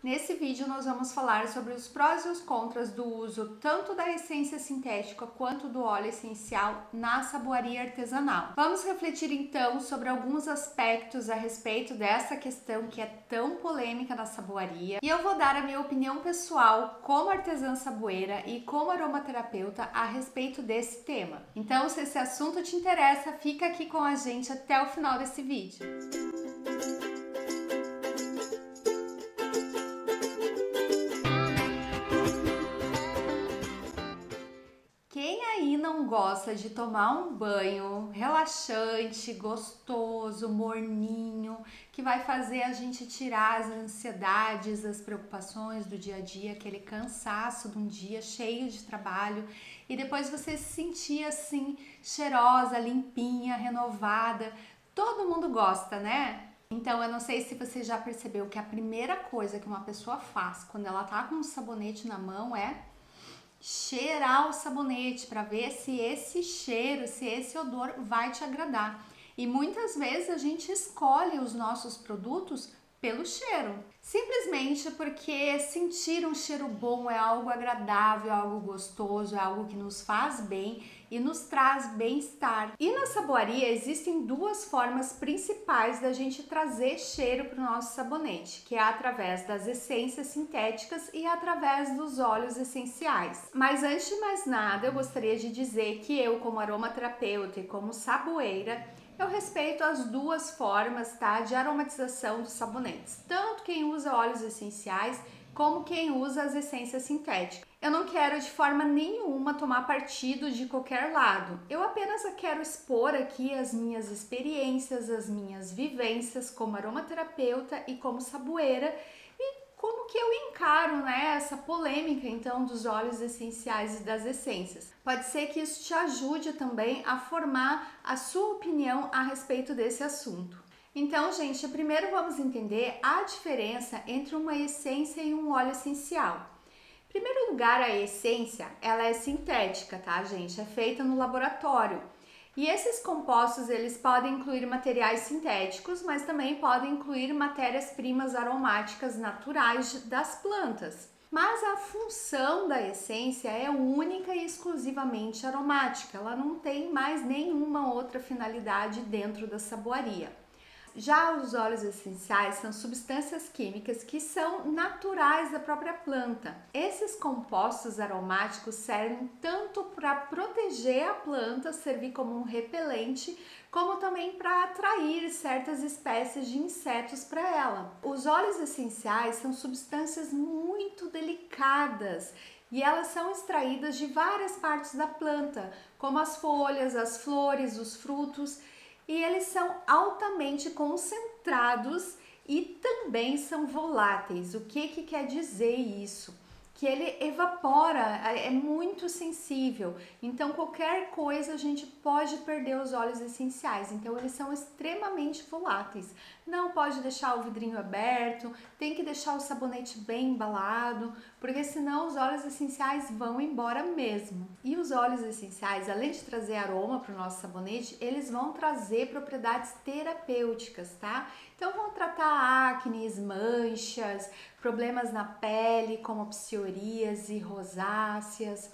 Nesse vídeo nós vamos falar sobre os prós e os contras do uso tanto da essência sintética quanto do óleo essencial na saboaria artesanal. Vamos refletir então sobre alguns aspectos a respeito dessa questão que é tão polêmica na saboaria, e eu vou dar a minha opinião pessoal como artesã saboeira e como aromaterapeuta a respeito desse tema. Então, se esse assunto te interessa, fica aqui com a gente até o final desse vídeo. Quem aí não gosta de tomar um banho relaxante, gostoso, morninho, que vai fazer a gente tirar as ansiedades, as preocupações do dia a dia, aquele cansaço de um dia cheio de trabalho, e depois você se sentir assim, cheirosa, limpinha, renovada? Todo mundo gosta, né? Então, eu não sei se você já percebeu que a primeira coisa que uma pessoa faz quando ela tá com um sabonete na mão é cheirar o sabonete para ver se esse cheiro, se esse odor vai te agradar. E muitas vezes a gente escolhe os nossos produtos pelo cheiro, simplesmente porque sentir um cheiro bom é algo agradável, é algo gostoso, é algo que nos faz bem e nos traz bem-estar. E na saboaria existem duas formas principais da gente trazer cheiro para o nosso sabonete, que é através das essências sintéticas e através dos óleos essenciais. Mas antes de mais nada, eu gostaria de dizer que eu, como aromaterapeuta e como saboeira, eu respeito as duas formas, tá, de aromatização dos sabonetes, tanto quem usa óleos essenciais como quem usa as essências sintéticas. Eu não quero de forma nenhuma tomar partido de qualquer lado. Eu apenas quero expor aqui as minhas experiências, as minhas vivências como aromaterapeuta e como saboeira, como que eu encaro, né, essa polêmica então dos óleos essenciais e das essências. Pode ser que isso te ajude também a formar a sua opinião a respeito desse assunto. Então, gente, primeiro vamos entender a diferença entre uma essência e um óleo essencial. Em primeiro lugar, a essência, ela é sintética, tá, gente? É feita no laboratório. E esses compostos, eles podem incluir materiais sintéticos, mas também podem incluir matérias-primas aromáticas naturais das plantas. Mas a função da essência é única e exclusivamente aromática, ela não tem mais nenhuma outra finalidade dentro da saboaria. Já os óleos essenciais são substâncias químicas que são naturais da própria planta. Esses compostos aromáticos servem tanto para proteger a planta, servir como um repelente, como também para atrair certas espécies de insetos para ela. Os óleos essenciais são substâncias muito delicadas e elas são extraídas de várias partes da planta, como as folhas, as flores, os frutos, e eles são altamente concentrados e também são voláteis. O que quer dizer isso? Que ele evapora, é muito sensível, então qualquer coisa a gente pode perder os óleos essenciais, então eles são extremamente voláteis. Não pode deixar o vidrinho aberto, tem que deixar o sabonete bem embalado, porque senão os óleos essenciais vão embora mesmo. E os óleos essenciais, além de trazer aroma para o nosso sabonete, eles vão trazer propriedades terapêuticas, tá? Então vão tratar acne, manchas, problemas na pele como psoríase, rosáceas,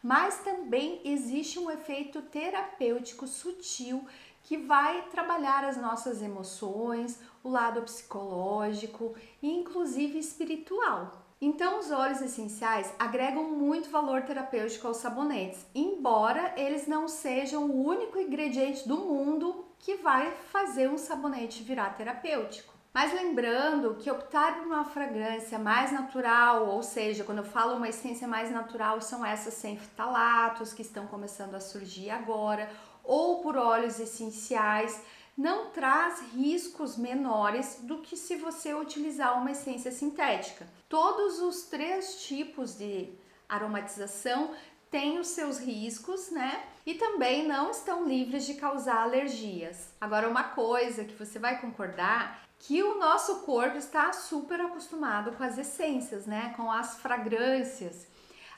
mas também existe um efeito terapêutico sutil que vai trabalhar as nossas emoções, o lado psicológico e inclusive espiritual. Então, os óleos essenciais agregam muito valor terapêutico aos sabonetes, embora eles não sejam o único ingrediente do mundo que vai fazer um sabonete virar terapêutico. Mas lembrando que optar por uma fragrância mais natural, ou seja, quando eu falo uma essência mais natural, são essas sem fitalatos que estão começando a surgir agora, ou por óleos essenciais, não traz riscos menores do que se você utilizar uma essência sintética. Todos os três tipos de aromatização têm os seus riscos, né? E também não estão livres de causar alergias. Agora, uma coisa que você vai concordar, que o nosso corpo está super acostumado com as essências, né? Com as fragrâncias.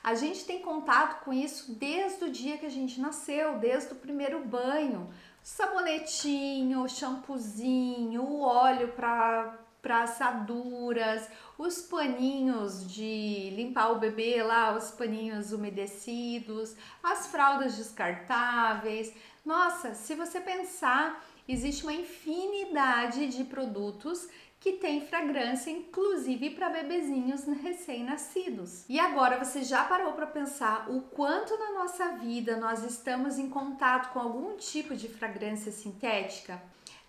A gente tem contato com isso desde o dia que a gente nasceu, desde o primeiro banho. Sabonetinho, shampoozinho, o óleo para assaduras, os paninhos de limpar o bebê lá, os paninhos umedecidos, as fraldas descartáveis. Nossa, se você pensar, existe uma infinidade de produtos que tem fragrância, inclusive para bebezinhos recém-nascidos. E agora você já parou para pensar o quanto na nossa vida nós estamos em contato com algum tipo de fragrância sintética?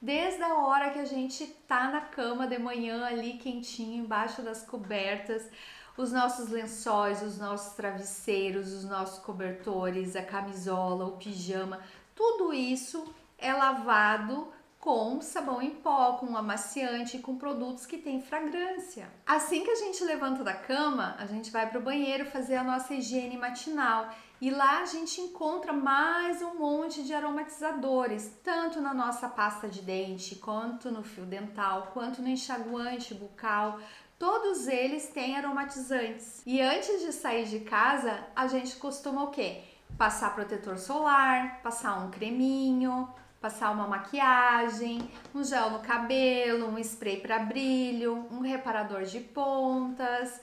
Desde a hora que a gente tá na cama de manhã ali quentinho, embaixo das cobertas, os nossos lençóis, os nossos travesseiros, os nossos cobertores, a camisola, o pijama, tudo isso é lavado com sabão em pó, com amaciante, com produtos que têm fragrância. Assim que a gente levanta da cama, a gente vai para o banheiro fazer a nossa higiene matinal e lá a gente encontra mais um monte de aromatizadores, tanto na nossa pasta de dente, quanto no fio dental, quanto no enxaguante bucal. Todos eles têm aromatizantes. E antes de sair de casa, a gente costuma o quê? Passar protetor solar, passar um creminho, passar uma maquiagem, um gel no cabelo, um spray para brilho, um reparador de pontas.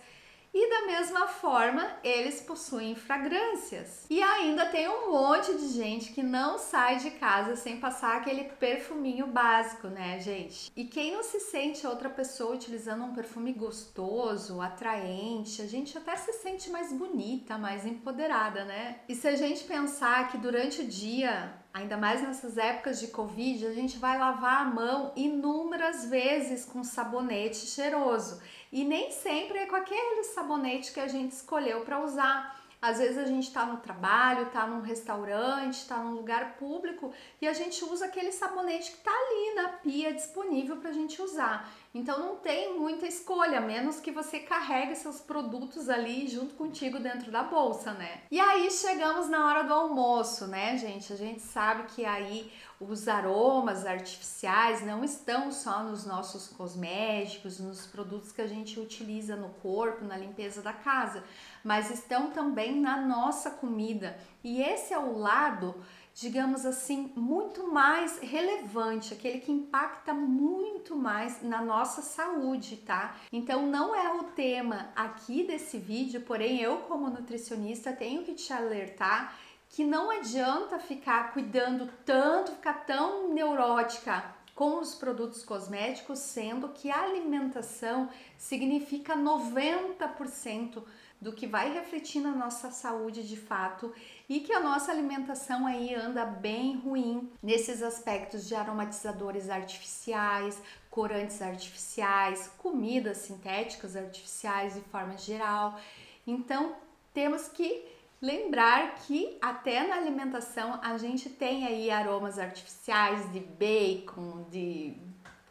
E da mesma forma, eles possuem fragrâncias. E ainda tem um monte de gente que não sai de casa sem passar aquele perfuminho básico, né, gente? E quem não se sente outra pessoa utilizando um perfume gostoso, atraente, a gente até se sente mais bonita, mais empoderada, né? E se a gente pensar que durante o dia, ainda mais nessas épocas de Covid, a gente vai lavar a mão inúmeras vezes com sabonete cheiroso. E nem sempre é com aquele sabonete que a gente escolheu para usar. Às vezes a gente está no trabalho, está num restaurante, está num lugar público e a gente usa aquele sabonete que está ali na pia disponível para a gente usar. Então não tem muita escolha, a menos que você carregue seus produtos ali junto contigo dentro da bolsa, né? E aí chegamos na hora do almoço, né, gente? A gente sabe que aí os aromas artificiais não estão só nos nossos cosméticos, nos produtos que a gente utiliza no corpo, na limpeza da casa, mas estão também na nossa comida. E esse é o lado, digamos assim, muito mais relevante, aquele que impacta muito mais na nossa saúde, tá? Então não é o tema aqui desse vídeo, porém eu como nutricionista tenho que te alertar que não adianta ficar cuidando tanto, ficar tão neurótica com os produtos cosméticos, sendo que a alimentação significa 90% do que vai refletir na nossa saúde de fato e que a nossa alimentação aí anda bem ruim nesses aspectos de aromatizadores artificiais, corantes artificiais, comidas sintéticas artificiais de forma geral. Então, temos que lembrar que até na alimentação a gente tem aí aromas artificiais de bacon, de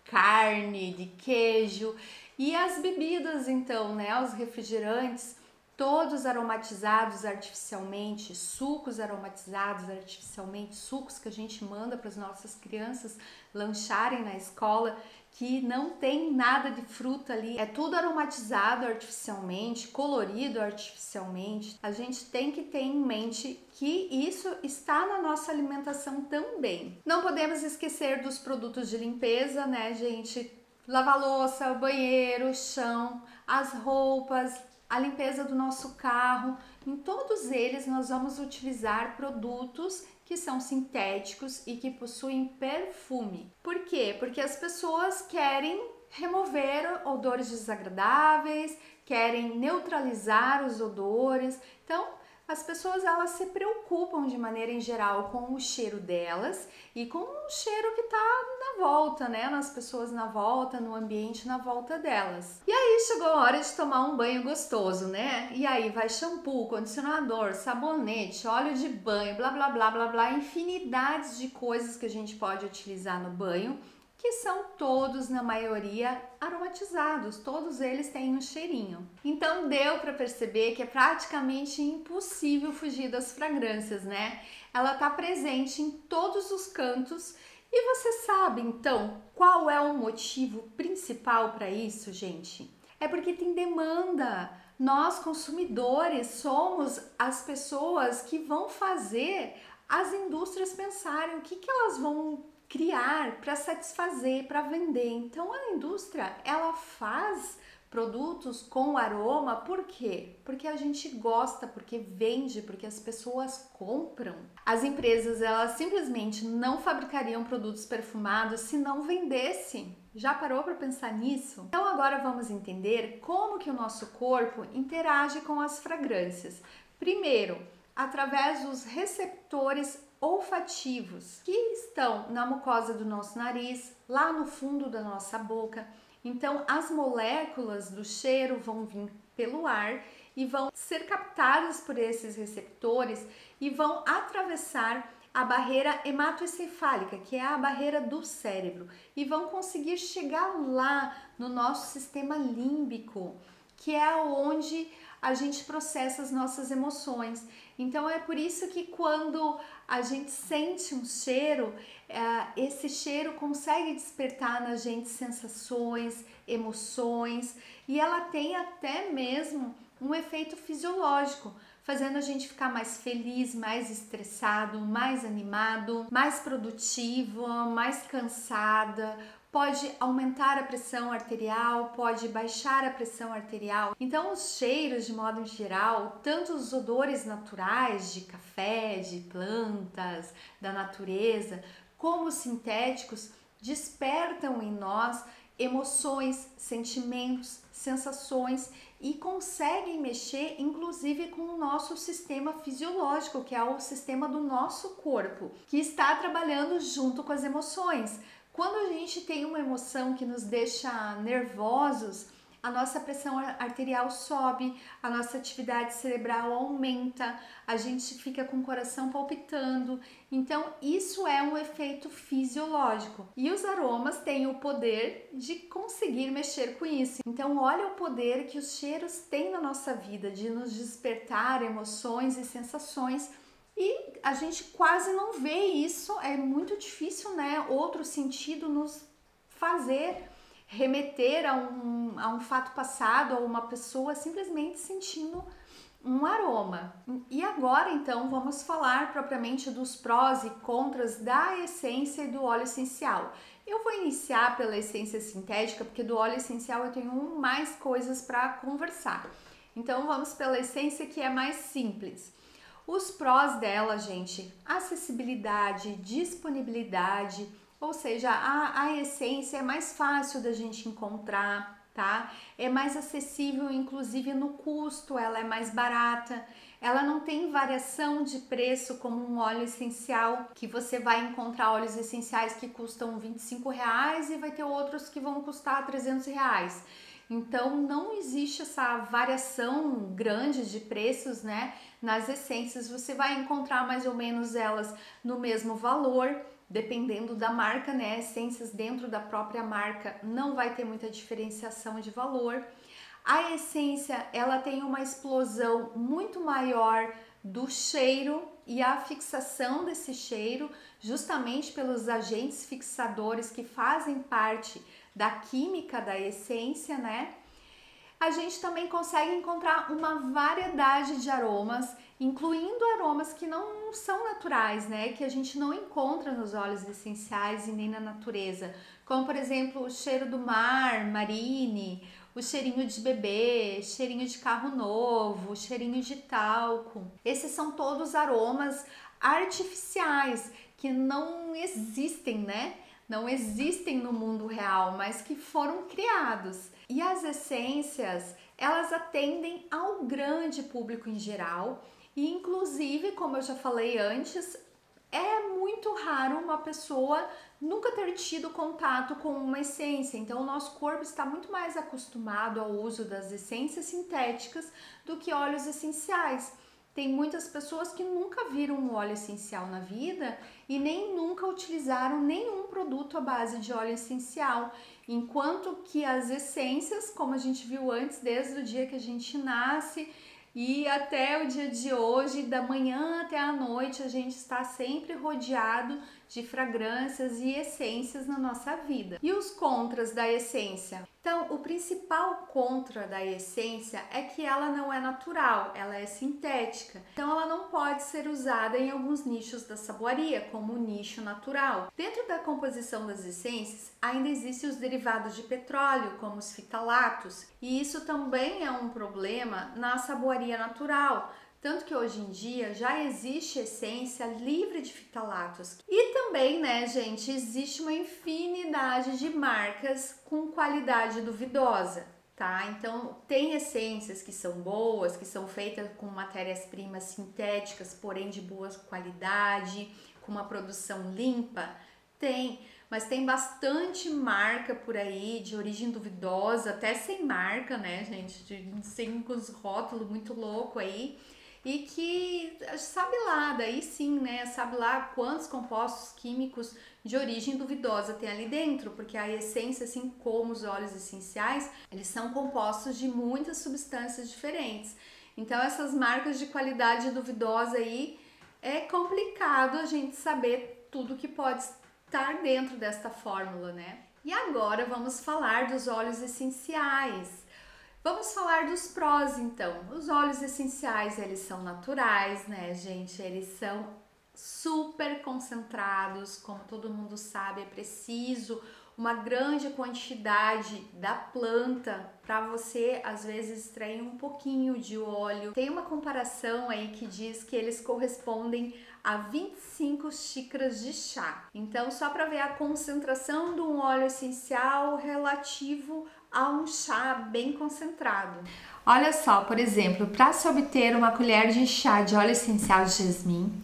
carne, de queijo e as bebidas então, né, os refrigerantes, todos aromatizados artificialmente, sucos aromatizados artificialmente, sucos que a gente manda para as nossas crianças lancharem na escola, que não tem nada de fruta ali, é tudo aromatizado artificialmente, colorido artificialmente. A gente tem que ter em mente que isso está na nossa alimentação também. Não podemos esquecer dos produtos de limpeza, né, gente? Lavar louça, banheiro, chão, as roupas, a limpeza do nosso carro. Em todos eles nós vamos utilizar produtos que são sintéticos e que possuem perfume. Por quê? Porque as pessoas querem remover odores desagradáveis, querem neutralizar os odores. Então, as pessoas elas se preocupam de maneira em geral com o cheiro delas e com o cheiro que tá na volta, né? Nas pessoas na volta, no ambiente na volta delas. E aí chegou a hora de tomar um banho gostoso, né? E aí vai shampoo, condicionador, sabonete, óleo de banho, blá blá blá blá blá, infinidades de coisas que a gente pode utilizar no banho, que são todos, na maioria, aromatizados, todos eles têm um cheirinho. Então deu para perceber que é praticamente impossível fugir das fragrâncias, né? Ela está presente em todos os cantos e você sabe, então, qual é o motivo principal para isso, gente? É porque tem demanda. Nós, consumidores, somos as pessoas que vão fazer as indústrias pensarem o que elas vão criar para satisfazer, para vender. Então a indústria ela faz produtos com aroma, por quê? Porque a gente gosta, porque vende, porque as pessoas compram. As empresas, elas simplesmente não fabricariam produtos perfumados se não vendessem. Já parou para pensar nisso? Então agora vamos entender como que o nosso corpo interage com as fragrâncias. Primeiro, através dos receptores olfativos que estão na mucosa do nosso nariz, lá no fundo da nossa boca. Então, as moléculas do cheiro vão vir pelo ar e vão ser captadas por esses receptores e vão atravessar a barreira hematoencefálica, que é a barreira do cérebro, e vão conseguir chegar lá no nosso sistema límbico, que é onde a gente processa as nossas emoções. Então é por isso que quando a gente sente um cheiro, esse cheiro consegue despertar na gente sensações, emoções, e ela tem até mesmo um efeito fisiológico, fazendo a gente ficar mais feliz, mais estressado, mais animado, mais produtivo, mais cansada. Pode aumentar a pressão arterial, pode baixar a pressão arterial. Então, os cheiros, de modo geral, tanto os odores naturais de café, de plantas, da natureza, como os sintéticos, despertam em nós emoções, sentimentos, sensações e conseguem mexer inclusive com o nosso sistema fisiológico, que é o sistema do nosso corpo, que está trabalhando junto com as emoções. Quando a gente tem uma emoção que nos deixa nervosos, a nossa pressão arterial sobe, a nossa atividade cerebral aumenta, a gente fica com o coração palpitando. Então, isso é um efeito fisiológico. E os aromas têm o poder de conseguir mexer com isso. Então, olha o poder que os cheiros têm na nossa vida, de nos despertar emoções e sensações. E a gente quase não vê isso, é muito difícil, né? Outro sentido nos fazer remeter a um fato passado, a uma pessoa simplesmente sentindo um aroma. E agora, então, vamos falar propriamente dos prós e contras da essência e do óleo essencial. Eu vou iniciar pela essência sintética, porque do óleo essencial eu tenho mais coisas para conversar. Então, vamos pela essência, que é mais simples. Os prós dela, gente, acessibilidade, disponibilidade, ou seja, a essência é mais fácil da gente encontrar, tá? É mais acessível, inclusive no custo, ela é mais barata. Ela não tem variação de preço como um óleo essencial, que você vai encontrar óleos essenciais que custam R$ 25 e vai ter outros que vão custar R$ 300. Então não existe essa variação grande de preços, né? Nas essências você vai encontrar mais ou menos elas no mesmo valor, dependendo da marca, né? Essências dentro da própria marca não vai ter muita diferenciação de valor. A essência, ela tem uma explosão muito maior do cheiro e a fixação desse cheiro, justamente pelos agentes fixadores que fazem parte da química da essência, né? A gente também consegue encontrar uma variedade de aromas, incluindo aromas que não são naturais, né? Que a gente não encontra nos óleos essenciais e nem na natureza, como por exemplo o cheiro do mar, marine, o cheirinho de bebê, cheirinho de carro novo, cheirinho de talco. Esses são todos aromas artificiais que não existem, né? Não existem no mundo real, mas que foram criados. E as essências, elas atendem ao grande público em geral e inclusive, como eu já falei antes, é muito raro uma pessoa nunca ter tido contato com uma essência. Então, o nosso corpo está muito mais acostumado ao uso das essências sintéticas do que óleos essenciais. Tem muitas pessoas que nunca viram um óleo essencial na vida e nem nunca utilizaram nenhum produto à base de óleo essencial, enquanto que as essências, como a gente viu antes, desde o dia que a gente nasce e até o dia de hoje, da manhã até a noite, a gente está sempre rodeado de fragrâncias e essências na nossa vida. E os contras da essência? Então, o principal contra da essência é que ela não é natural, ela é sintética. Então, ela não pode ser usada em alguns nichos da saboaria, como o nicho natural. Dentro da composição das essências, ainda existem os derivados de petróleo, como os fitalatos, e isso também é um problema na saboaria natural. Tanto que hoje em dia já existe essência livre de fitalatos. E também, né, gente, existe uma infinidade de marcas com qualidade duvidosa, tá? Então, tem essências que são boas, que são feitas com matérias-primas sintéticas, porém de boa qualidade, com uma produção limpa. Tem, mas tem bastante marca por aí de origem duvidosa, até sem marca, né, gente? Sem os rótulos muito louco aí. E que sabe lá, daí sim, né? Sabe lá quantos compostos químicos de origem duvidosa tem ali dentro, porque a essência, assim como os óleos essenciais, eles são compostos de muitas substâncias diferentes. Então, essas marcas de qualidade duvidosa aí, é complicado a gente saber tudo que pode estar dentro desta fórmula, né? E agora vamos falar dos óleos essenciais. Vamos falar dos prós, então. Os óleos essenciais, eles são naturais, né, gente? Eles são super concentrados, como todo mundo sabe, é preciso uma grande quantidade da planta para você, às vezes, extrair um pouquinho de óleo. Tem uma comparação aí que diz que eles correspondem a 25 xícaras de chá. Então, só para ver a concentração de um óleo essencial relativo a um chá bem concentrado. Olha só, por exemplo, para se obter uma colher de chá de óleo essencial de jasmim,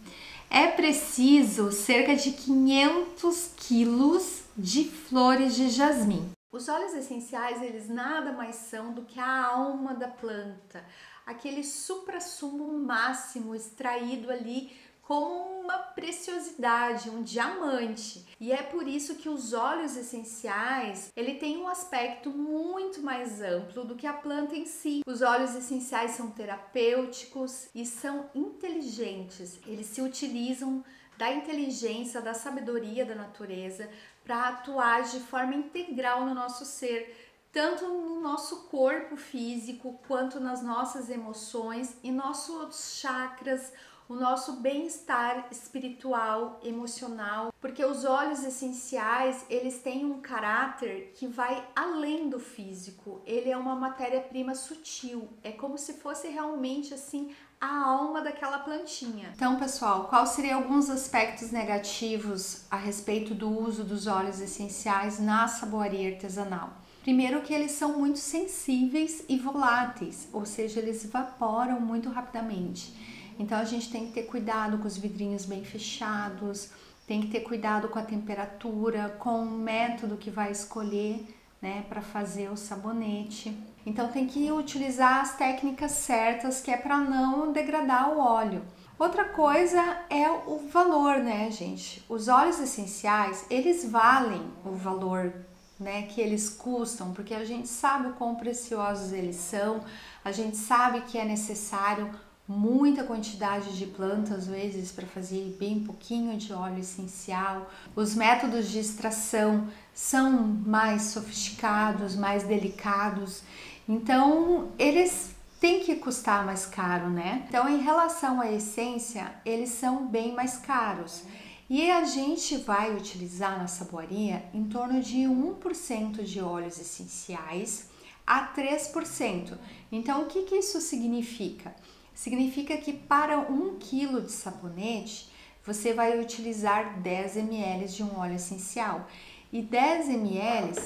é preciso cerca de 500 quilos de flores de jasmim. Os óleos essenciais, eles nada mais são do que a alma da planta, aquele suprassumo máximo extraído ali como uma preciosidade, um diamante. E é por isso que os óleos essenciais, ele tem um aspecto muito mais amplo do que a planta em si. Os óleos essenciais são terapêuticos e são inteligentes. Eles se utilizam da inteligência, da sabedoria da natureza para atuar de forma integral no nosso ser, tanto no nosso corpo físico quanto nas nossas emoções e nossos chakras, o nosso bem-estar espiritual, emocional, porque os óleos essenciais, eles têm um caráter que vai além do físico. Ele é uma matéria-prima sutil, é como se fosse realmente assim a alma daquela plantinha. Então, pessoal, quais seriam alguns aspectos negativos a respeito do uso dos óleos essenciais na saboaria artesanal? Primeiro que eles são muito sensíveis e voláteis, ou seja, eles evaporam muito rapidamente. Então a gente tem que ter cuidado com os vidrinhos bem fechados, tem que ter cuidado com a temperatura, com o método que vai escolher, né, para fazer o sabonete. Então tem que utilizar as técnicas certas, que é para não degradar o óleo. Outra coisa é o valor, né, gente? Os óleos essenciais, eles valem o valor, né, que eles custam, porque a gente sabe o quão preciosos eles são, a gente sabe que é necessário muita quantidade de planta, às vezes, para fazer bem pouquinho de óleo essencial. Os métodos de extração são mais sofisticados, mais delicados, então eles têm que custar mais caro, né? Então, em relação à essência, eles são bem mais caros. E a gente vai utilizar na saboaria em torno de 1% de óleos essenciais a 3%. Então, o que isso significa? Significa que para 1 kg de sabonete, você vai utilizar 10 ml de um óleo essencial. E 10 ml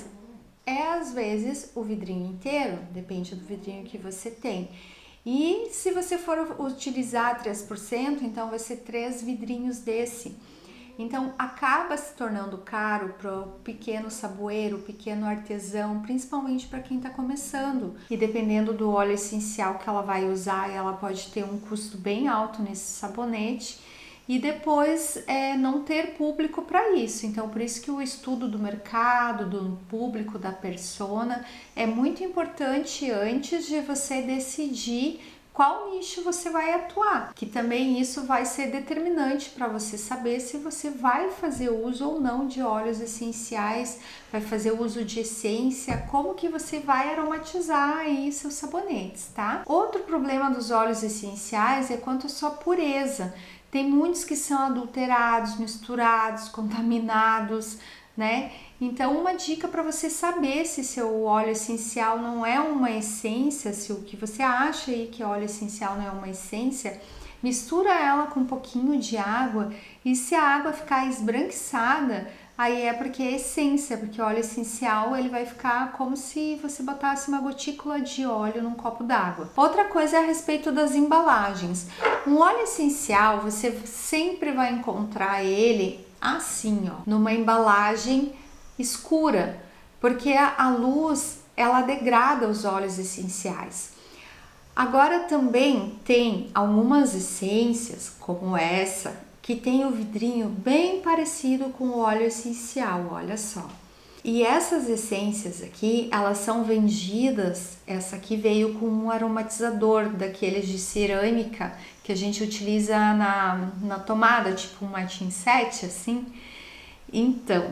é às vezes o vidrinho inteiro, depende do vidrinho que você tem. E se você for utilizar 3%, então vai ser 3 vidrinhos desse. Então acaba se tornando caro para o pequeno saboeiro, pequeno artesão, principalmente para quem está começando. E dependendo do óleo essencial que ela vai usar, ela pode ter um custo bem alto nesse sabonete e depois não ter público para isso. Então por isso que o estudo do mercado, do público, da persona é muito importante antes de você decidir qual nicho você vai atuar, que também isso vai ser determinante para você saber se você vai fazer uso ou não de óleos essenciais, vai fazer uso de essência, como que você vai aromatizar aí seus sabonetes, tá? Outro problema dos óleos essenciais é quanto à sua pureza. Tem muitos que são adulterados, misturados, contaminados, né? Então, uma dica para você saber se seu óleo essencial não é uma essência, se o que você acha aí que óleo essencial não é uma essência, mistura ela com um pouquinho de água e se a água ficar esbranquiçada, aí é porque é essência, porque o óleo essencial ele vai ficar como se você botasse uma gotícula de óleo num copo d'água. Outra coisa é a respeito das embalagens. Um óleo essencial, você sempre vai encontrar ele assim, ó, numa embalagem escura, porque a luz ela degrada os óleos essenciais. Agora também tem algumas essências, como essa, que tem o vidrinho bem parecido com o óleo essencial, olha só. E essas essências aqui, elas são vendidas, essa aqui veio com um aromatizador daqueles de cerâmica que a gente utiliza na tomada, tipo um Martin 7, assim. Então,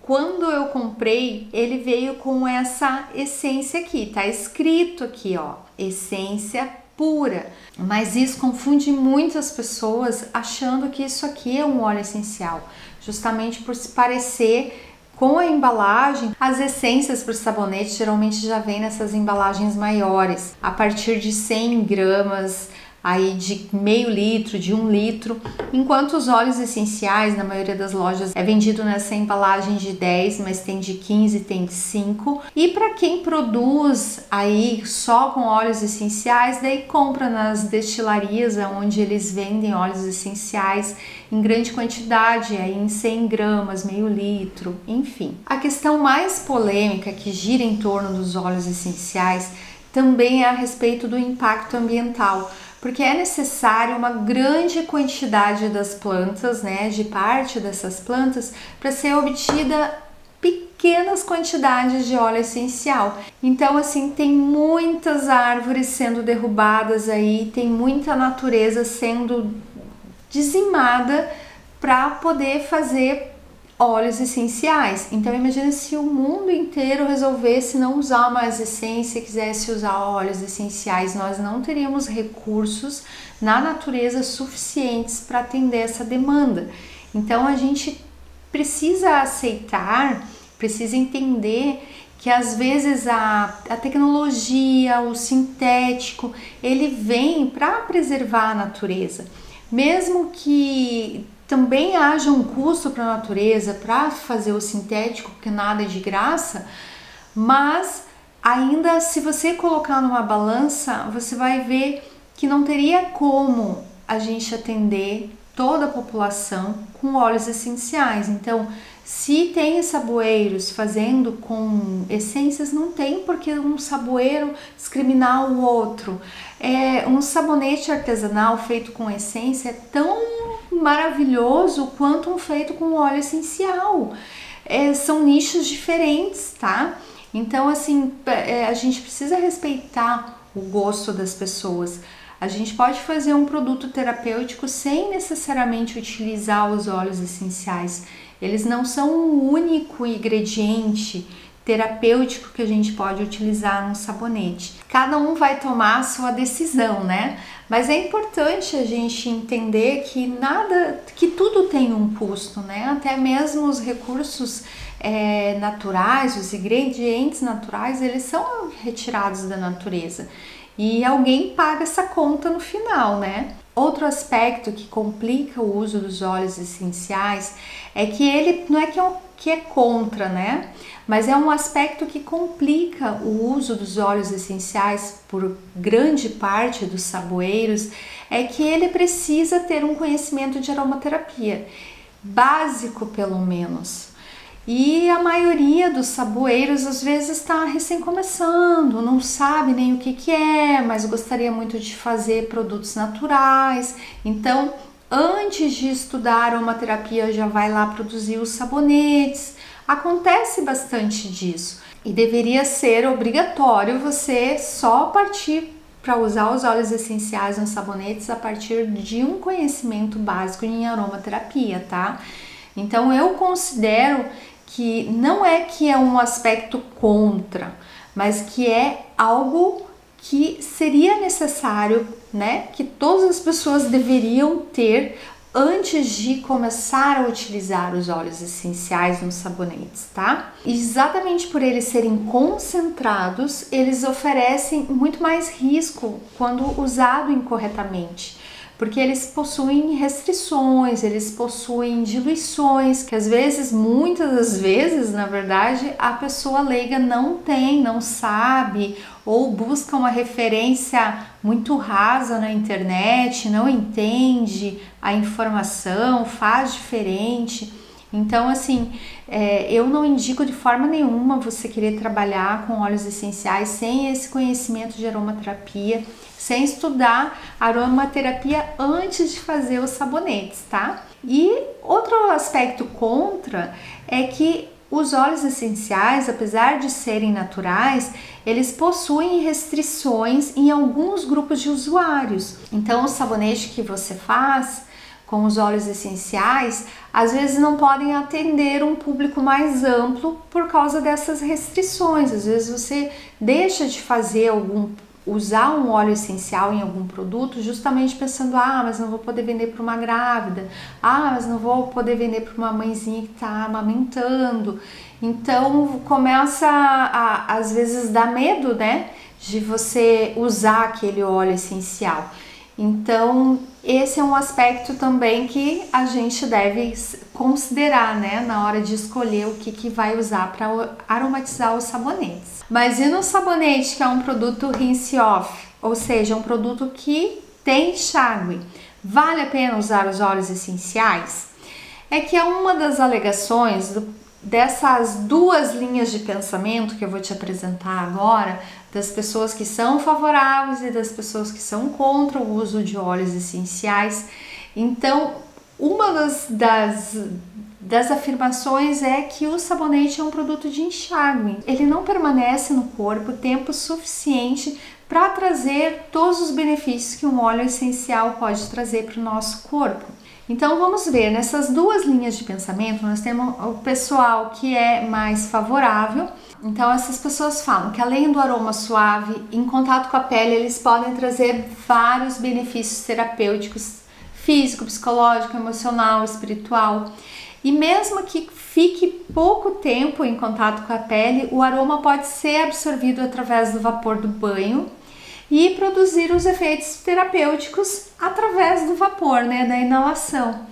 quando eu comprei, ele veio com essa essência aqui, tá escrito aqui, ó, essência pura, mas isso confunde muitas pessoas achando que isso aqui é um óleo essencial, justamente por se parecer com a embalagem. As essências para o sabonete geralmente já vem nessas embalagens maiores, a partir de 100 gramas, aí de meio litro, de 1 litro, enquanto os óleos essenciais, na maioria das lojas, é vendido nessa embalagem de 10, mas tem de 15, tem de 5. E para quem produz aí só com óleos essenciais, daí compra nas destilarias, onde eles vendem óleos essenciais em grande quantidade, aí em 100 gramas, meio litro, enfim. A questão mais polêmica que gira em torno dos óleos essenciais também é a respeito do impacto ambiental, porque é necessário uma grande quantidade das plantas, né, de parte dessas plantas, para ser obtida pequenas quantidades de óleo essencial. Então, assim, tem muitas árvores sendo derrubadas aí, tem muita natureza sendo dizimada para poder fazer óleos essenciais. Então imagina se o mundo inteiro resolvesse não usar mais essência e quisesse usar óleos essenciais, nós não teríamos recursos na natureza suficientes para atender essa demanda. Então a gente precisa aceitar, precisa entender que às vezes a tecnologia, o sintético, ele vem para preservar a natureza, mesmo que também haja um custo para a natureza para fazer o sintético, porque nada é de graça, mas ainda se você colocar numa balança, você vai ver que não teria como a gente atender toda a população com óleos essenciais. Então, se tem saboeiros fazendo com essências, não tem porque um saboeiro discriminar o outro. Um sabonete artesanal feito com essência é tão maravilhoso quanto um feito com óleo essencial. São nichos diferentes, tá? Então, assim, a gente precisa respeitar o gosto das pessoas. A gente pode fazer um produto terapêutico sem necessariamente utilizar os óleos essenciais. Eles não são o único ingrediente terapêutico que a gente pode utilizar no sabonete. Cada um vai tomar a sua decisão, né? Mas é importante a gente entender que tudo tem um custo, né? Até mesmo os recursos naturais, os ingredientes naturais, eles são retirados da natureza. E alguém paga essa conta no final, né? Outro aspecto que complica o uso dos óleos essenciais é que ele não é que é contra, né? Mas é um aspecto que complica o uso dos óleos essenciais por grande parte dos saboeiros, é que ele precisa ter um conhecimento de aromaterapia, básico pelo menos. E a maioria dos saboeiros às vezes está recém começando, não sabe nem o que é, mas gostaria muito de fazer produtos naturais. Então, antes de estudar aromaterapia, já vai lá produzir os sabonetes. Acontece bastante disso e deveria ser obrigatório você só partir para usar os óleos essenciais nos sabonetes a partir de um conhecimento básico em aromaterapia, tá? Então eu considero que não é que é um aspecto contra, mas que é algo que seria necessário, né? Que todas as pessoas deveriam ter antes de começar a utilizar os óleos essenciais nos sabonetes, tá? Exatamente por eles serem concentrados, eles oferecem muito mais risco quando usado incorretamente, porque eles possuem restrições, eles possuem diluições, que às vezes, muitas das vezes, na verdade, a pessoa leiga não tem, não sabe, ou busca uma referência muito rasa na internet, não entende a informação, faz diferente. Então, assim, eu não indico de forma nenhuma você querer trabalhar com óleos essenciais sem esse conhecimento de aromaterapia, sem estudar aromaterapia antes de fazer os sabonetes, tá? E outro aspecto contra é que os óleos essenciais, apesar de serem naturais, eles possuem restrições em alguns grupos de usuários. Então, o sabonete que você faz com os óleos essenciais, às vezes não podem atender um público mais amplo por causa dessas restrições. Às vezes você deixa de usar um óleo essencial em algum produto justamente pensando, mas não vou poder vender para uma grávida, mas não vou poder vender para uma mãezinha que está amamentando. Então começa às vezes dar medo, né, de você usar aquele óleo essencial. Então esse é um aspecto também que a gente deve considerar, né, na hora de escolher o que vai usar para aromatizar os sabonetes. Mas e no sabonete, que é um produto rinse-off, ou seja, um produto que tem enxágue, vale a pena usar os óleos essenciais? É que é uma das alegações dessas duas linhas de pensamento que eu vou te apresentar agora, das pessoas que são favoráveis e das pessoas que são contra o uso de óleos essenciais. Então, uma das afirmações é que o sabonete é um produto de enxágue. Ele não permanece no corpo tempo suficiente para trazer todos os benefícios que um óleo essencial pode trazer para o nosso corpo. Então vamos ver, nessas duas linhas de pensamento nós temos o pessoal que é mais favorável. Então essas pessoas falam que além do aroma suave, em contato com a pele, eles podem trazer vários benefícios terapêuticos, físico, psicológico, emocional, espiritual. E mesmo que fique pouco tempo em contato com a pele, o aroma pode ser absorvido através do vapor do banho e produzir os efeitos terapêuticos através do vapor, né, da inalação.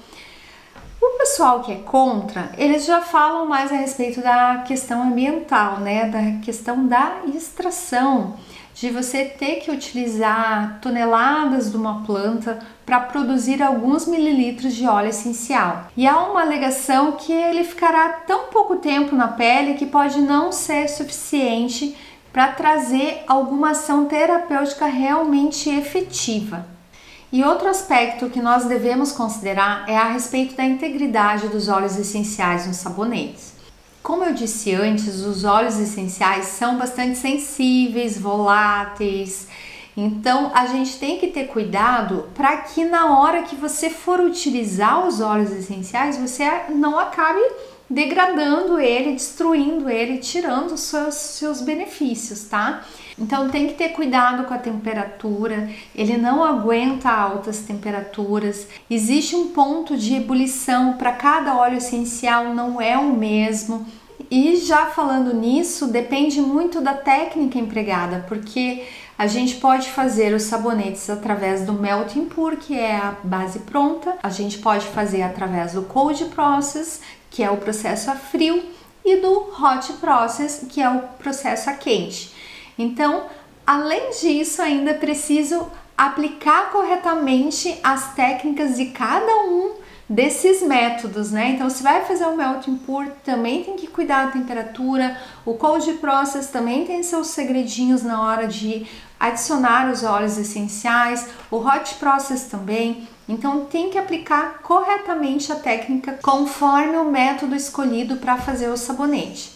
O pessoal que é contra, eles já falam mais a respeito da questão ambiental, né, da questão da extração, de você ter que utilizar toneladas de uma planta para produzir alguns mililitros de óleo essencial. E há uma alegação que ele ficará tão pouco tempo na pele que pode não ser suficiente para trazer alguma ação terapêutica realmente efetiva. E outro aspecto que nós devemos considerar é a respeito da integridade dos óleos essenciais nos sabonetes. Como eu disse antes, os óleos essenciais são bastante sensíveis, voláteis, então a gente tem que ter cuidado para que na hora que você for utilizar os óleos essenciais, você não acabe degradando ele, destruindo ele, tirando os seus benefícios, tá? Então tem que ter cuidado com a temperatura, ele não aguenta altas temperaturas, existe um ponto de ebulição para cada óleo essencial, não é o mesmo. E já falando nisso, depende muito da técnica empregada, porque a gente pode fazer os sabonetes através do melting pour, que é a base pronta, a gente pode fazer através do cold process, que é o processo a frio, e do hot process, que é o processo a quente. Então, além disso, ainda é preciso aplicar corretamente as técnicas de cada um desses métodos, né? Então, se vai fazer o melting pour, também tem que cuidar da temperatura. O cold process também tem seus segredinhos na hora de adicionar os óleos essenciais. O hot process também. Então, tem que aplicar corretamente a técnica conforme o método escolhido para fazer o sabonete.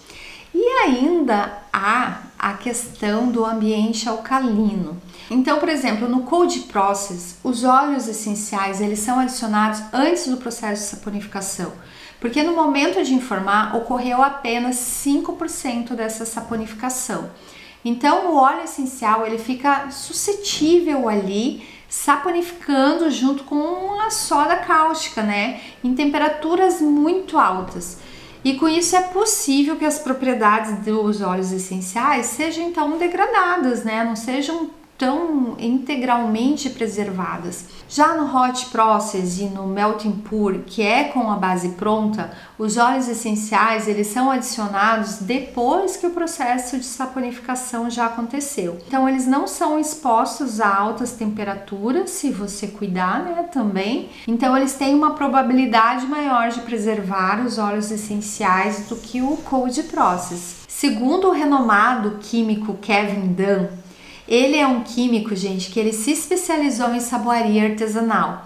E ainda há a questão do ambiente alcalino. Então, por exemplo, no cold process, os óleos essenciais eles são adicionados antes do processo de saponificação, porque no momento de informar ocorreu apenas 5% dessa saponificação. Então, o óleo essencial ele fica suscetível ali, saponificando junto com a soda cáustica, né, em temperaturas muito altas. E com isso é possível que as propriedades dos óleos essenciais sejam então degradadas, né, não sejam tão integralmente preservadas. Já no hot process e no melting pour, que é com a base pronta, os óleos essenciais eles são adicionados depois que o processo de saponificação já aconteceu. Então eles não são expostos a altas temperaturas, se você cuidar, né, também. Então eles têm uma probabilidade maior de preservar os óleos essenciais do que o cold process. Segundo o renomado químico Kevin Dunn, ele é um químico, gente, que ele se especializou em saboaria artesanal.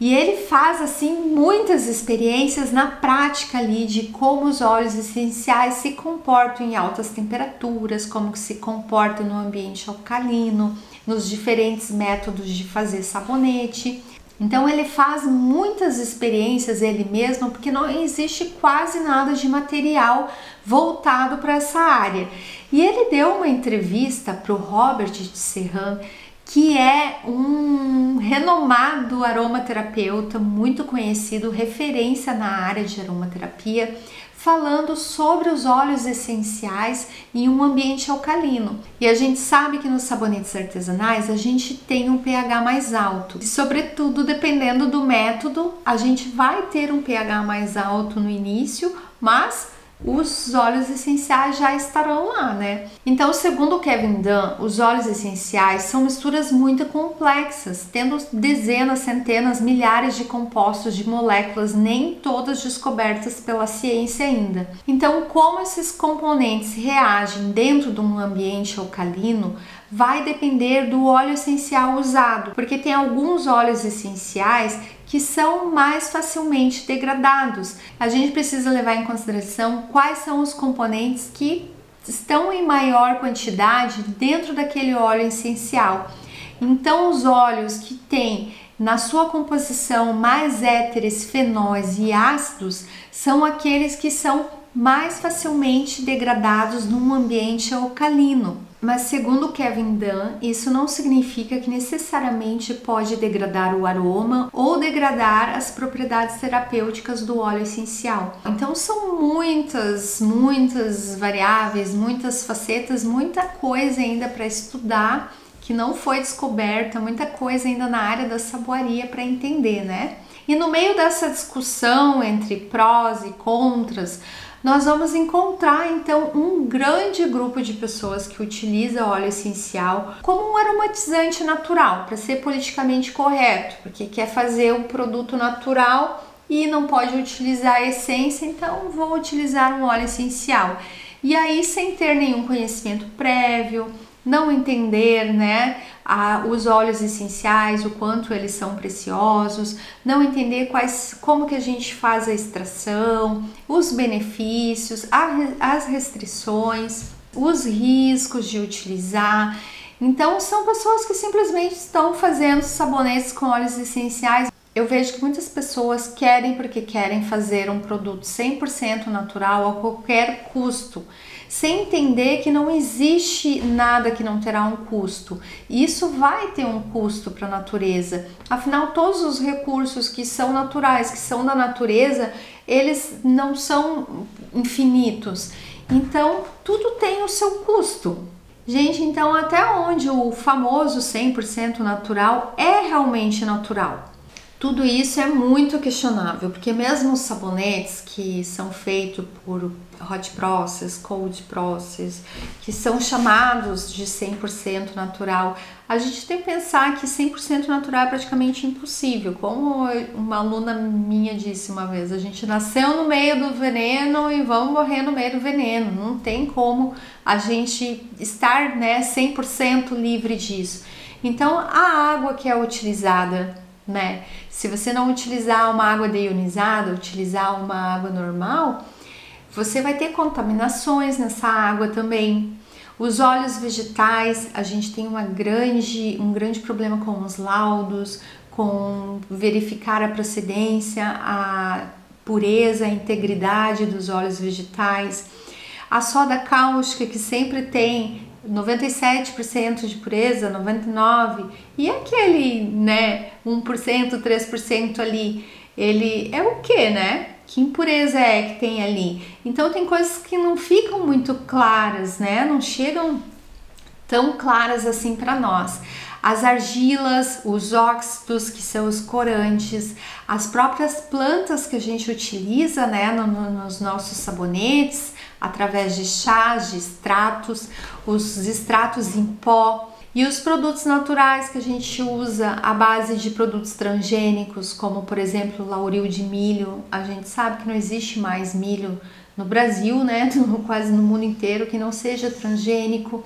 E ele faz, assim, muitas experiências na prática ali de como os óleos essenciais se comportam em altas temperaturas, como que se comportam no ambiente alcalino, nos diferentes métodos de fazer sabonete. Então ele faz muitas experiências ele mesmo, porque não existe quase nada de material voltado para essa área. E ele deu uma entrevista para o Robert de Serran, que é um renomado aromaterapeuta, muito conhecido, referência na área de aromaterapia, falando sobre os óleos essenciais em um ambiente alcalino. E a gente sabe que nos sabonetes artesanais a gente tem um pH mais alto. E, sobretudo, dependendo do método, a gente vai ter um pH mais alto no início, mas os óleos essenciais já estarão lá, né? Então, segundo o Kevin Dunn, os óleos essenciais são misturas muito complexas, tendo dezenas, centenas, milhares de compostos de moléculas, nem todas descobertas pela ciência ainda. Então, como esses componentes reagem dentro de um ambiente alcalino vai depender do óleo essencial usado, porque tem alguns óleos essenciais que são mais facilmente degradados. A gente precisa levar em consideração quais são os componentes que estão em maior quantidade dentro daquele óleo essencial. Então, os óleos que têm na sua composição mais éteres, fenóis e ácidos são aqueles que são mais facilmente degradados num ambiente alcalino. Mas segundo Kevin Dunn, isso não significa que necessariamente pode degradar o aroma ou degradar as propriedades terapêuticas do óleo essencial. Então são muitas variáveis, muitas facetas, muita coisa ainda para estudar que não foi descoberta, muita coisa ainda na área da saboaria para entender, né? E no meio dessa discussão entre prós e contras, nós vamos encontrar então um grande grupo de pessoas que utiliza óleo essencial como um aromatizante natural, para ser politicamente correto, porque quer fazer um produto natural e não pode utilizar a essência, então vou utilizar um óleo essencial. E aí, sem ter nenhum conhecimento prévio, não entender, né, os óleos essenciais, o quanto eles são preciosos, não entender como que a gente faz a extração, os benefícios, as restrições, os riscos de utilizar. Então são pessoas que simplesmente estão fazendo sabonetes com óleos essenciais. Eu vejo que muitas pessoas querem porque querem fazer um produto 100% natural a qualquer custo, sem entender que não existe nada que não terá um custo. Isso vai ter um custo para a natureza. Afinal, todos os recursos que são naturais, que são da natureza, eles não são infinitos. Então, tudo tem o seu custo. Gente, então até onde o famoso 100% natural é realmente natural? Tudo isso é muito questionável, porque mesmo os sabonetes que são feitos por hot process, cold process, que são chamados de 100% natural, a gente tem que pensar que 100% natural é praticamente impossível. Como uma aluna minha disse uma vez, a gente nasceu no meio do veneno e vamos morrer no meio do veneno. Não tem como a gente estar, né, 100% livre disso. Então, a água que é utilizada, né? Se você não utilizar uma água deionizada, utilizar uma água normal, você vai ter contaminações nessa água também. Os óleos vegetais, a gente tem um grande problema com os laudos, com verificar a procedência, a pureza, a integridade dos óleos vegetais. A soda cáustica, que sempre tem 97% de pureza, 99%, e aquele, né, 1%, 3% ali, ele é o que, né? Que impureza é que tem ali? Então tem coisas que não ficam muito claras, né? Não chegam tão claras assim para nós. As argilas, os óxidos, que são os corantes, as próprias plantas que a gente utiliza, né, nos nossos sabonetes, através de chás, de extratos, os extratos em pó e os produtos naturais que a gente usa à base de produtos transgênicos, como por exemplo lauril de milho. A gente sabe que não existe mais milho no Brasil, né, quase no mundo inteiro, que não seja transgênico,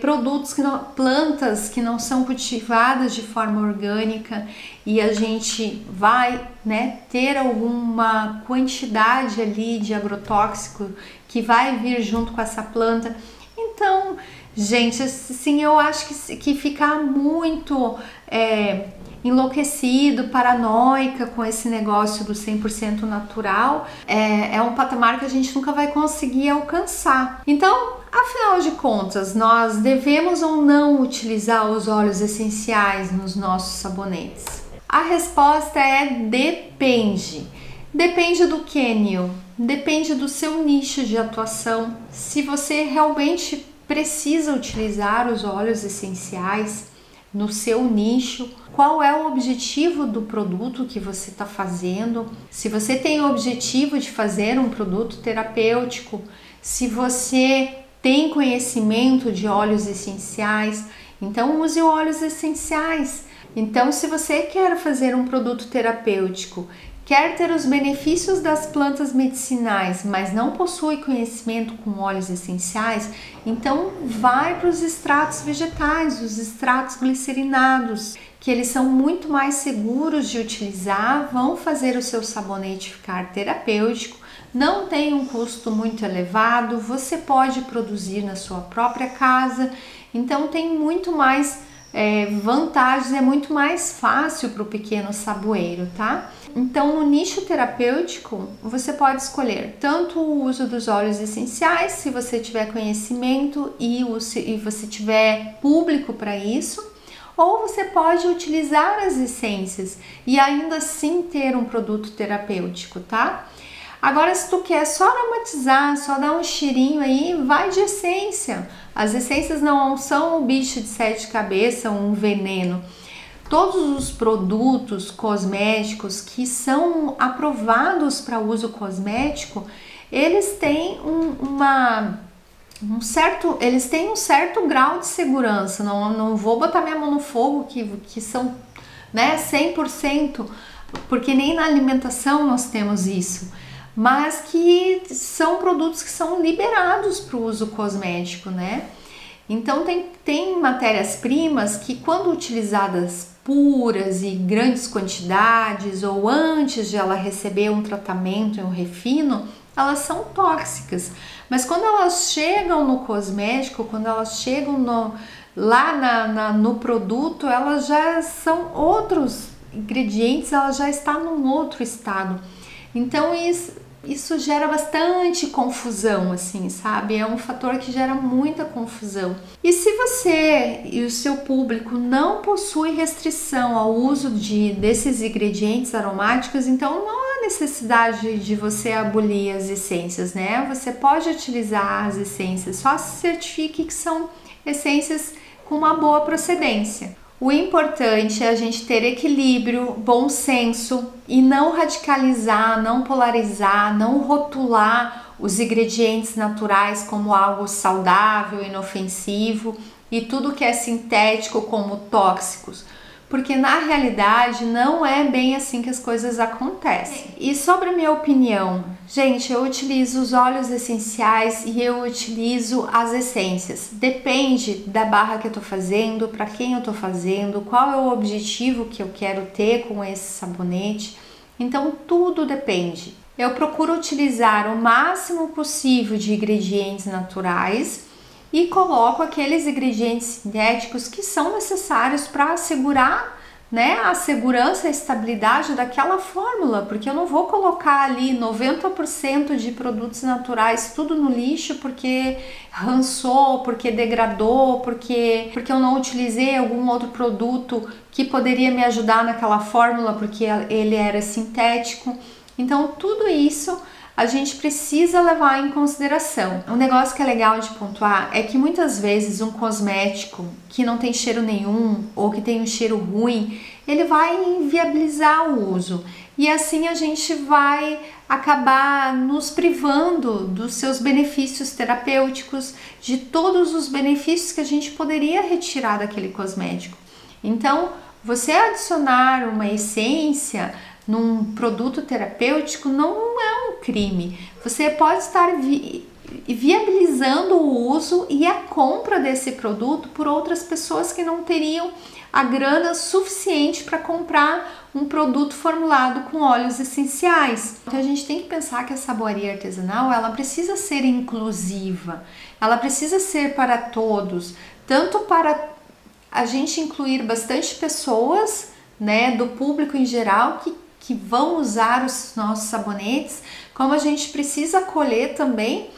produtos plantas que não são cultivadas de forma orgânica e a gente vai, né, ter alguma quantidade ali de agrotóxico que vai vir junto com essa planta. Então, gente, assim, eu acho que ficar muito enlouquecido, paranoica com esse negócio do 100% natural é um patamar que a gente nunca vai conseguir alcançar. Então, afinal de contas, nós devemos ou não utilizar os óleos essenciais nos nossos sabonetes? A resposta é depende. Depende do que, Nil? Depende do seu nicho de atuação. Se você realmente precisa utilizar os óleos essenciais no seu nicho, qual é o objetivo do produto que você está fazendo? Se você tem o objetivo de fazer um produto terapêutico, se você tem conhecimento de óleos essenciais, então use óleos essenciais. Então, se você quer fazer um produto terapêutico, quer ter os benefícios das plantas medicinais, mas não possui conhecimento com óleos essenciais, então vai para os extratos vegetais, os extratos glicerinados, que eles são muito mais seguros de utilizar, vão fazer o seu sabonete ficar terapêutico, não tem um custo muito elevado, você pode produzir na sua própria casa, então tem muito mais vantagens, é muito mais fácil para o pequeno saboeiro, tá? Então, no nicho terapêutico, você pode escolher tanto o uso dos óleos essenciais, se você tiver conhecimento e você tiver público para isso, ou você pode utilizar as essências e ainda assim ter um produto terapêutico, tá? Agora, se tu quer só aromatizar, só dar um cheirinho aí, vai de essência. As essências não são um bicho de sete cabeças, um veneno. Todos os produtos cosméticos que são aprovados para uso cosmético, eles têm um certo grau de segurança. Não vou botar minha mão no fogo que são, né, 100%, porque nem na alimentação nós temos isso. Mas que são produtos que são liberados para o uso cosmético, né? Então tem matérias-primas que, quando utilizadas puras e grandes quantidades ou antes de ela receber um tratamento e um refino, elas são tóxicas. Mas quando elas chegam no cosmético, quando elas chegam no produto, elas já são outros ingredientes, ela já está num outro estado. Então isso gera bastante confusão, assim, sabe? É um fator que gera muita confusão. E se você e o seu público não possui restrição ao uso desses ingredientes aromáticos, então não há necessidade de você abolir as essências, né? Você pode utilizar as essências, só se certifique que são essências com uma boa procedência. O importante é a gente ter equilíbrio, bom senso e não radicalizar, não polarizar, não rotular os ingredientes naturais como algo saudável, inofensivo e tudo que é sintético como tóxicos, porque na realidade não é bem assim que as coisas acontecem. E sobre a minha opinião, gente, eu utilizo os óleos essenciais e eu utilizo as essências. Depende da barra que eu tô fazendo, para quem eu tô fazendo, qual é o objetivo que eu quero ter com esse sabonete. Então tudo depende. Eu procuro utilizar o máximo possível de ingredientes naturais e coloco aqueles ingredientes sintéticos que são necessários para assegurar, né, a segurança e a estabilidade daquela fórmula, porque eu não vou colocar ali 90% de produtos naturais tudo no lixo porque rançou, porque degradou, porque eu não utilizei algum outro produto que poderia me ajudar naquela fórmula porque ele era sintético. Então tudo isso a gente precisa levar em consideração. Um negócio que é legal de pontuar é que muitas vezes um cosmético que não tem cheiro nenhum ou que tem um cheiro ruim, ele vai inviabilizar o uso. E assim a gente vai acabar nos privando dos seus benefícios terapêuticos, de todos os benefícios que a gente poderia retirar daquele cosmético. Então, você adicionar uma essência num produto terapêutico não é um crime. Você pode estar viabilizando o uso e a compra desse produto por outras pessoas que não teriam a grana suficiente para comprar um produto formulado com óleos essenciais. Então a gente tem que pensar que a saboaria artesanal, ela precisa ser inclusiva, ela precisa ser para todos, tanto para a gente incluir bastante pessoas, né, do público em geral que vão usar os nossos sabonetes, como a gente precisa acolher também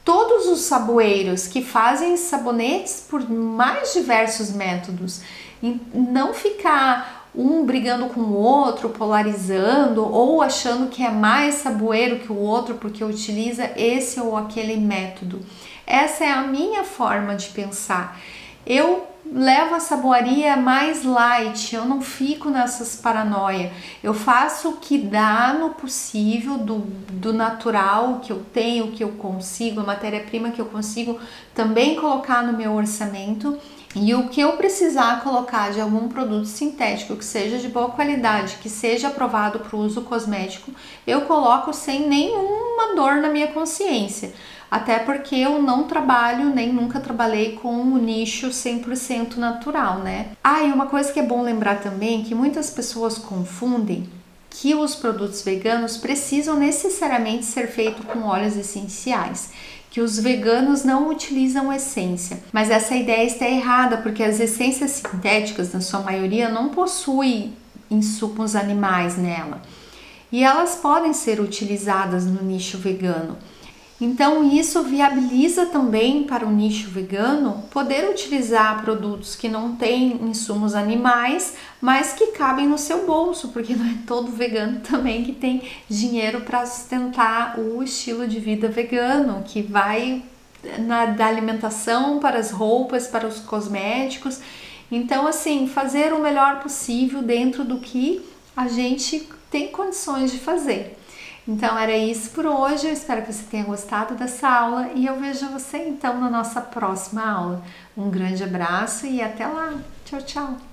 todos os saboeiros que fazem sabonetes por mais diversos métodos, e não ficar um brigando com o outro, polarizando ou achando que é mais saboeiro que o outro porque utiliza esse ou aquele método. Essa é a minha forma de pensar. Eu levo a saboaria mais light, eu não fico nessas paranoia. Eu faço o que dá no possível do natural que eu tenho, que eu consigo, a matéria-prima que eu consigo também colocar no meu orçamento. E o que eu precisar colocar de algum produto sintético que seja de boa qualidade, que seja aprovado para o uso cosmético, eu coloco sem nenhuma dor na minha consciência. Até porque eu não trabalho, nem nunca trabalhei com um nicho 100% natural, né? Ah, e uma coisa que é bom lembrar também, que muitas pessoas confundem que os produtos veganos precisam necessariamente ser feitos com óleos essenciais, que os veganos não utilizam essência. Mas essa ideia está errada, porque as essências sintéticas, na sua maioria, não possuem insumos animais nela. E elas podem ser utilizadas no nicho vegano. Então isso viabiliza também para o nicho vegano poder utilizar produtos que não têm insumos animais, mas que cabem no seu bolso, porque não é todo vegano também que tem dinheiro para sustentar o estilo de vida vegano, que vai da alimentação para as roupas, para os cosméticos. Então assim, fazer o melhor possível dentro do que a gente tem condições de fazer. Então era isso por hoje, eu espero que você tenha gostado dessa aula e eu vejo você então na nossa próxima aula. Um grande abraço e até lá. Tchau, tchau!